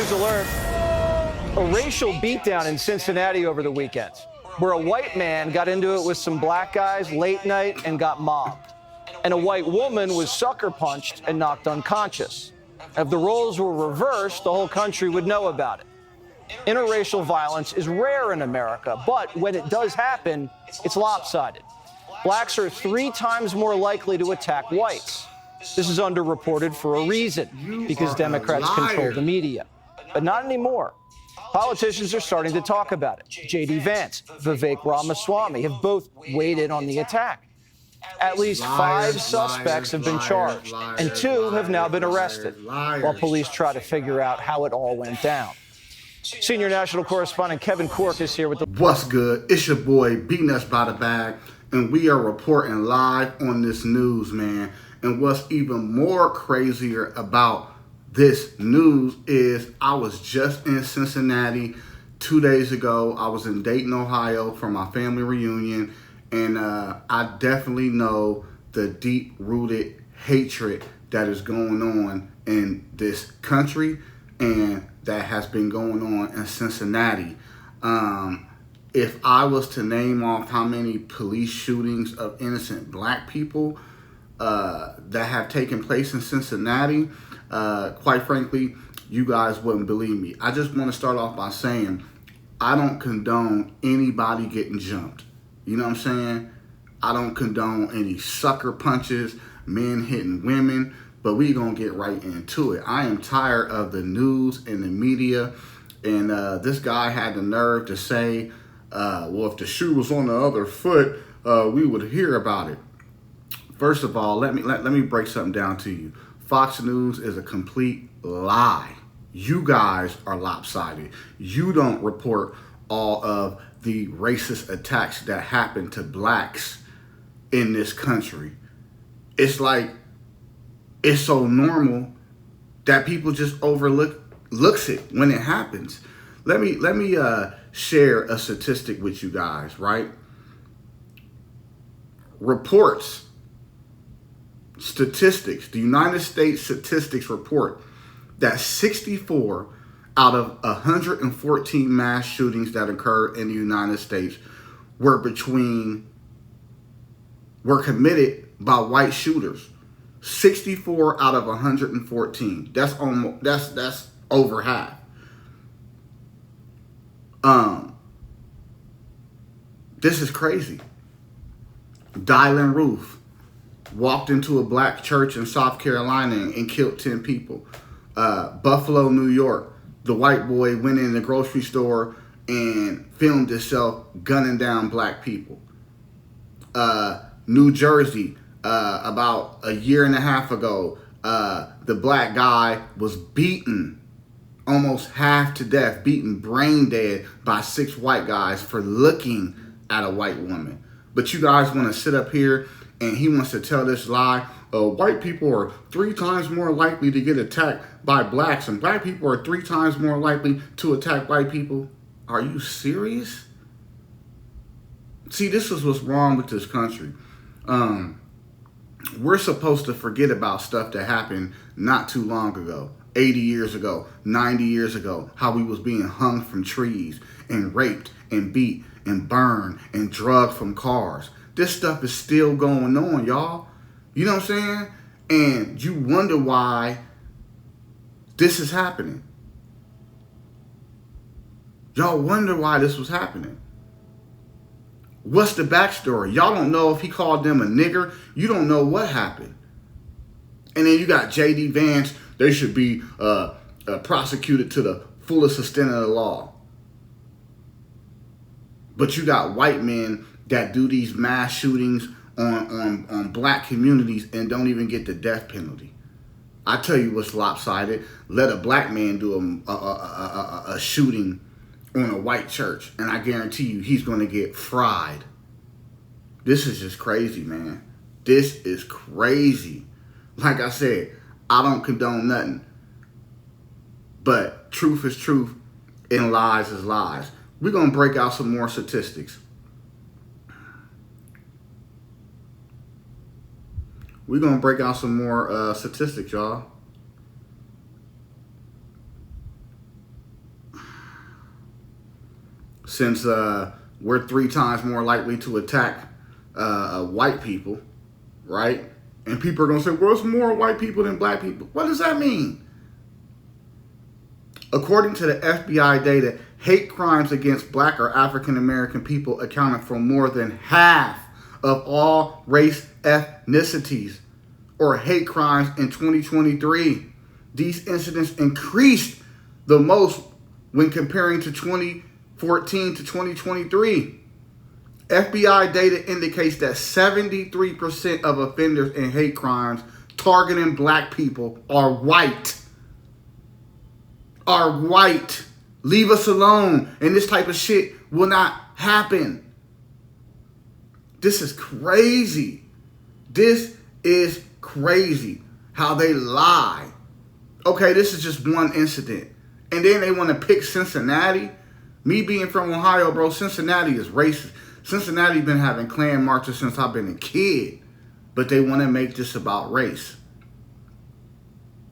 News alert. A racial beatdown in Cincinnati over the weekend, where a white man got into it with some black guys late night and got mobbed. And a white woman was sucker punched and knocked unconscious. If the roles were reversed, the whole country would know about it. Interracial violence is rare in America, but when it does happen, it's lopsided. Blacks are 3 times more likely to attack whites. This is underreported for a reason, because Democrats control the media. But not anymore. Politicians are starting to talk about it. J.D. Vance, Vivek Ramaswamy have both weighed in on the attack. At least 5 suspects have been charged, and 2 have now been arrested, while police try to figure out how it all went down. Senior national correspondent Kevin Cork is here with the... What's good? It's your boy, Beating Us by the Bag, and we are reporting live on this news, man. And what's even more crazier about this news is I was just in Cincinnati 2 days ago. I was in Dayton, Ohio for my family reunion, and I definitely know the deep-rooted hatred that is going on in this country and that has been going on in Cincinnati. If I was to name off how many police shootings of innocent black people that have taken place in Cincinnati, quite frankly, you guys wouldn't believe me. I just want to start off by saying I don't condone anybody getting jumped. You know what I'm saying? I don't condone any sucker punches, men hitting women, but we gonna get right into it. I am tired of the news and the media, and this guy had the nerve to say, well, if the shoe was on the other foot, we would hear about it. First of all, let me break something down to you. Fox News is a complete lie. You guys are lopsided. You don't report all of the racist attacks that happen to blacks in this country. It's like, it's so normal that people just looks it when it happens. Let me share a statistic with you guys, right? Statistics, the United States statistics report that 64 out of 114 mass shootings that occurred in the United States were committed by white shooters. 64 out of 114. That's over half. This is crazy. Dylan Roof walked into a black church in South Carolina and killed 10 people. Buffalo, New York, the white boy went in the grocery store and filmed himself gunning down black people. New Jersey, about a year and a half ago, the black guy was beaten almost half to death, beaten brain dead by 6 white guys for looking at a white woman. But you guys want to sit up here and he wants to tell this lie. White people are 3 times more likely to get attacked by blacks, and black people are 3 times more likely to attack white people. Are you serious? See, this is what's wrong with this country. We're supposed to forget about stuff that happened not too long ago, 80 years ago, 90 years ago, how we was being hung from trees and raped and beat and burned and drugged from cars. This stuff is still going on, y'all. You know what I'm saying? And you wonder why this is happening. Y'all wonder why this was happening. What's the backstory? Y'all don't know if he called them a nigger. You don't know what happened. And then you got J.D. Vance. They should be prosecuted to the fullest extent of the law. But you got white men that do these mass shootings on black communities and don't even get the death penalty. I tell you what's lopsided. Let a black man do a shooting on a white church, and I guarantee you he's going to get fried. This is just crazy, man. This is crazy. Like I said, I don't condone nothing. But truth is truth and lies is lies. We're going to break out some more statistics. We're going to break out some more statistics, y'all. since we're 3 times more likely to attack white people, right? And people are going to say, well, it's more white people than black people. What does that mean? According to the FBI data, hate crimes against black or African American people accounted for more than half of all race ethnicities or hate crimes in 2023. These incidents increased the most when comparing to 2014 to 2023. FBI data indicates that 73% of offenders in hate crimes targeting black people are white. Are white. Leave us alone. And this type of shit will not happen. This is crazy. This is crazy how they lie. Okay, this is just one incident. And then they want to pick Cincinnati. Me being from Ohio, bro, Cincinnati is racist. Cincinnati been having Klan marches since I've been a kid. But they want to make this about race.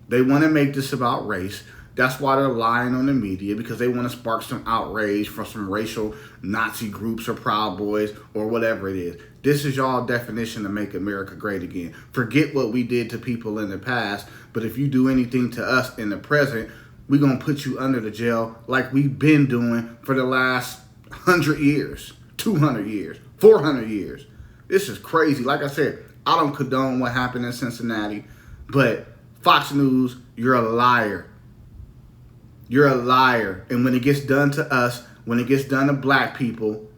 They want to make this about race. That's why they're lying on the media, because they want to spark some outrage from some racial Nazi groups or Proud Boys or whatever it is. This is y'all definition to make America great again. Forget what we did to people in the past, but if you do anything to us in the present, we're going to put you under the jail like we've been doing for the last 100 years, 200 years, 400 years. This is crazy. Like I said, I don't condone what happened in Cincinnati, but Fox News, you're a liar. You're a liar. And when it gets done to us, when it gets done to black people,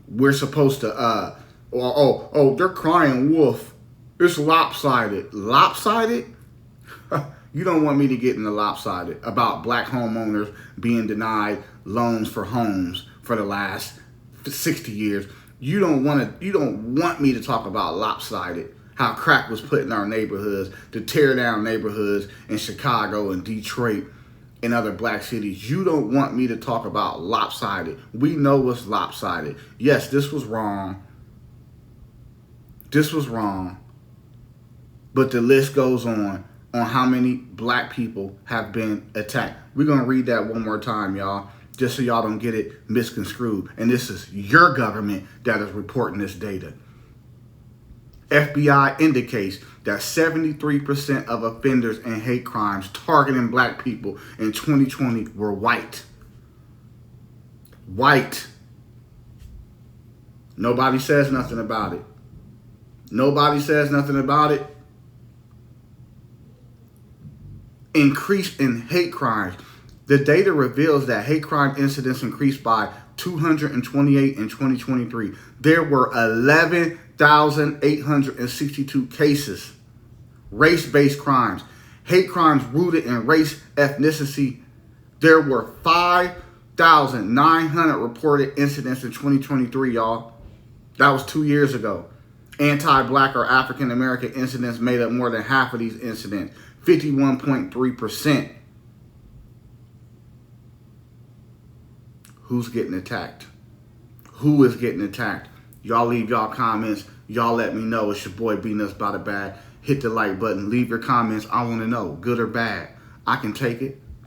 we're supposed to, they're crying wolf. It's lopsided. Lopsided? You don't want me to get in the lopsided about black homeowners being denied loans for homes for the last 60 years. You don't want me to talk about lopsided. How crack was put in our neighborhoods to tear down neighborhoods in Chicago and Detroit and other black cities. You don't want me to talk about lopsided. We know what's lopsided. Yes, this was wrong. This was wrong. But the list goes on how many black people have been attacked. We're going to read that one more time, y'all, just so y'all don't get it misconstrued. And this is your government that is reporting this data. FBI indicates that 73% of offenders in hate crimes targeting black people in 2020 were white. White. Nobody says nothing about it. Nobody says nothing about it. Increase in hate crimes. The data reveals that hate crime incidents increased by 228 in 2023. There were 11,862 cases. Race-based crimes. Hate crimes rooted in race, ethnicity. There were 5,900 reported incidents in 2023, y'all. That was 2 years ago. Anti-black or African American incidents made up more than half of these incidents. 51.3%. Who's getting attacked? Who is getting attacked? Y'all leave y'all comments. Y'all let me know. It's your boy beating us by the bag. Hit the like button. Leave your comments. I want to know, good or bad. I can take it.